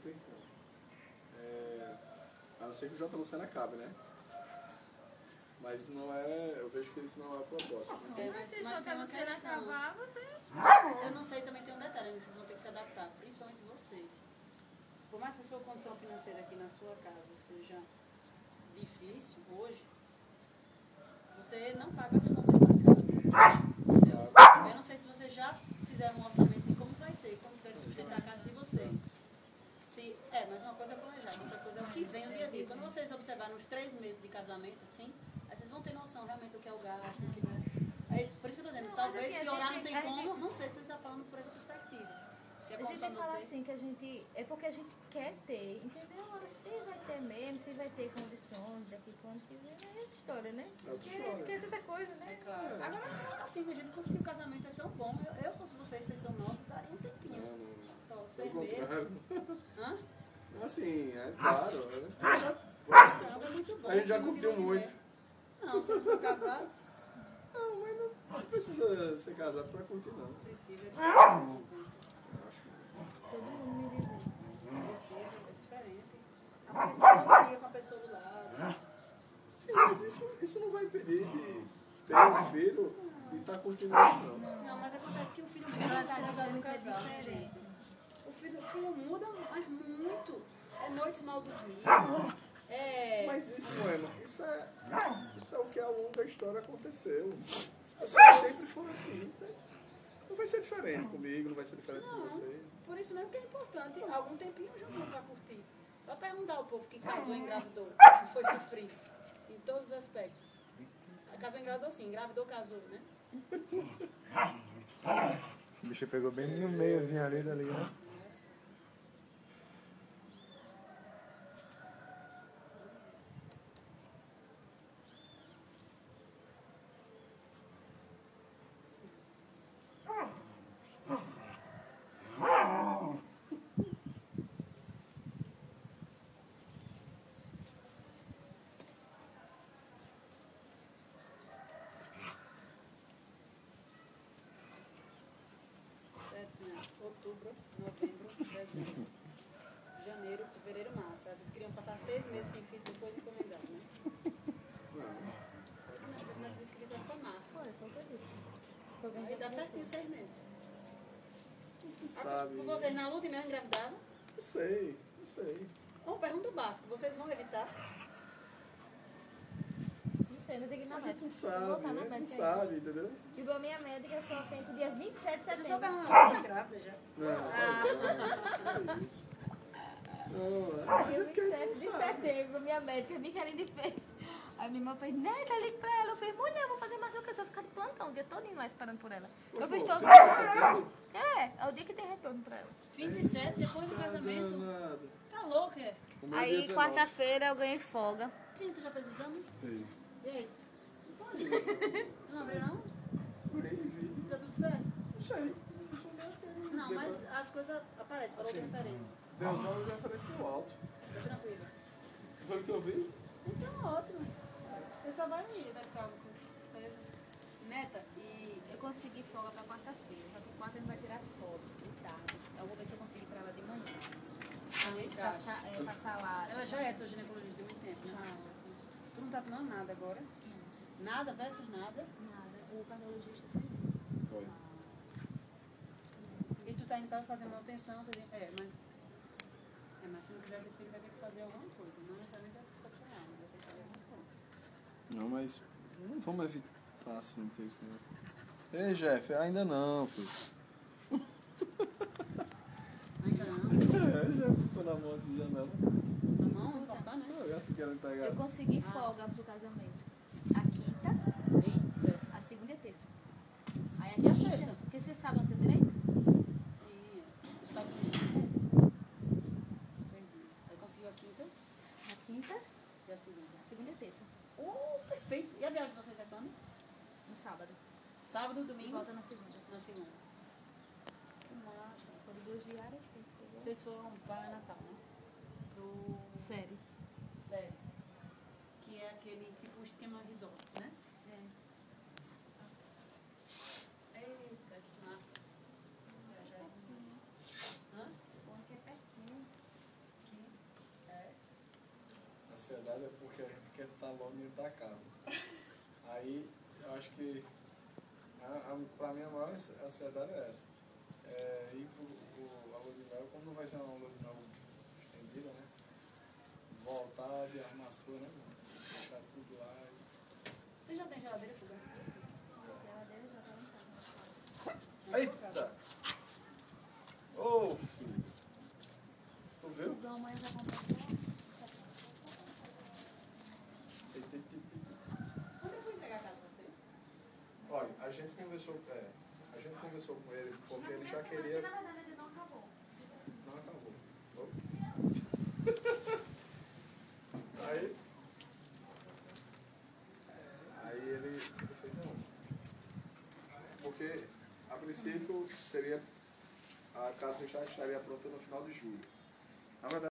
tem como. A não ser que o J. Luciano acabe, né? Mas não é, eu vejo que isso não é a proposta. Mas se o J. Luciano acabar, você... Eu não sei, também tem um detalhe, vocês vão ter que se adaptar, principalmente você. Por mais que a sua condição financeira aqui na sua casa seja difícil hoje, você não paga as contas da casa. Entendeu? Eu não sei se vocês já fizeram um orçamento de como vai ser, como vai sustentar a casa de vocês. Mas uma coisa é planejar, outra coisa é o que vem o dia a dia. Quando vocês observarem os 3 meses de casamento, assim, aí vocês vão ter noção realmente do que é o gasto, do que não é. Aí, por isso que eu estou dizendo, talvez assim, piorar não tem como, não sei se você está falando por essa perspectiva. Se é A gente fala você. assim que a gente... É porque a gente quer ter, entendeu? Agora, se vai ter mesmo, se vai ter condições daqui para o ano que vem, é outra história, né? Porque a gente quer tanta coisa, né? É claro. Agora, assim, a gente curtir o casamento é tão bom. Eu fosse vocês são novos, daria um tempinho. Não. Só 6 meses. Hã? Assim, é claro. É muito bom. A gente já curtiu muito. Não, vocês são casados? Não, mas não precisa ser casado pra curtir, não. Precisa. Todo mundo me diz isso. Precisa, é diferente. A pessoa com a pessoa do lado. Sim, mas isso não vai impedir de ter um filho e estar curtindo isso, não. Não, mas acontece que o filho muda a casa do casal, né, gente? O filho muda, mas muito. É noites mal dormidas. Mas isso não é, isso é o que ao longo da história aconteceu. As pessoas sempre foram assim. Não vai ser diferente comigo, não vai ser diferente com vocês. Por isso mesmo que é importante algum tempinho juntinho pra curtir. Pra perguntar ao povo que casou e engravidou, que foi sofrido, em todos os aspectos. Casou e engravidou sim, engravidou, casou, né? O bicho pegou bem no meiozinho ali, tá ligado? Outubro, novembro, dezembro, janeiro, fevereiro, março. Vocês queriam passar 6 meses sem filho depois de encomendar, né? Na vez que fizeram para março. Aí dá certinho 6 meses. Não sabe. Com vocês na luta e mesmo engravidavam? Não sei. Uma pergunta básica, vocês vão evitar? Não sei, ainda tem que ir na A gente médica. não Vou sabe, voltar na né? Não médica sabe, entendeu? Igual a minha médica só tem pro dia 27 de Deixa eu só setembro. perguntar, tá grávida já? Não é isso. Não, Dia é porque 27 de não sabe. setembro, minha médica, Micaline fez. Aí minha irmã fez, Neta, liga pra ela. Eu falei, mulher, eu vou fazer mais o que? Só ficar de plantão o dia todo lá esperando por ela. Eu fiz todos. É o dia que tem retorno pra ela. 27, depois do casamento. Tá louco, é? Aí, quarta-feira, eu ganhei folga. Sim, tu já fez o exame? Ei. E aí? Não pode. Não abriu não? Vi. Tá tudo certo? Não sei. Não, mas as coisas aparecem, falou de referência. Deus não já apareceu no alto. Tá tranquilo. Foi o que eu vi? Então, ótimo. Você só vai ficar com peso. Neta, e Eu consegui folga pra quarta-feira, só que quarta a gente vai tirar as fotos de tarde. Eu vou ver se eu consigo ir pra ela de manhã. Pra salário. ela já é tua ginecologista há muito tempo, né? Tu não tá tomando nada agora? Nada versus nada. Nada. O cardiologista também. Foi. E tu tá indo pra fazer manutenção, mas se não quiser ter filho, vai ter que fazer alguma coisa. Não necessariamente vai ter que seccionar, mas vai ter que fazer alguma coisa. Não, mas não vamos evitar assim ter esse negócio. Ei, Jeff, ainda não, filho. Ainda não? Já ficou na mão assim de janela. Na mão? Papá, né? Já se querem pegar. Eu consegui folga pro casamento. A quinta, Eita. a segunda e a terça. Aí E a sexta? Porque você sabe onde tem direito? Sim, tu sabe tudo. Aí conseguiu a quinta A quinta, e a segunda. a segunda e a terça. Perfeito. E a viagem de vocês é quando? No sábado. Sábado, E domingo? volta na segunda. Na segunda. Que massa. Foram 2 diárias que a gente pegou. Vocês foram para Natal, né? Pro Séries. Séries. Que é aquele tipo esquema resort, né? É. Eita, que massa. Viajar. Hã? Bom que é pertinho. verdade é porque a gente quer estar logo dentro da casa. Aí, eu acho que, pra mim, a maior ansiedade é essa. É ir a lua de mel, como não vai ser uma lua de mel estendida, né? Voltar e arrumar as coisas, né? Deixar tudo lá. Você já tem geladeira e fogão? Geladeira já tá em casa. Eita! Ô, filho! Tu viu? Fogão amanhã já comprou. Quando eu fui entregar a casa pra vocês? Olha, a gente conversou com ele porque ele já queria. Na verdade, ele não acabou. Não acabou. Aí ele fez, não. Porque a princípio seria. A casa já estaria pronta no final de julho. Na verdade,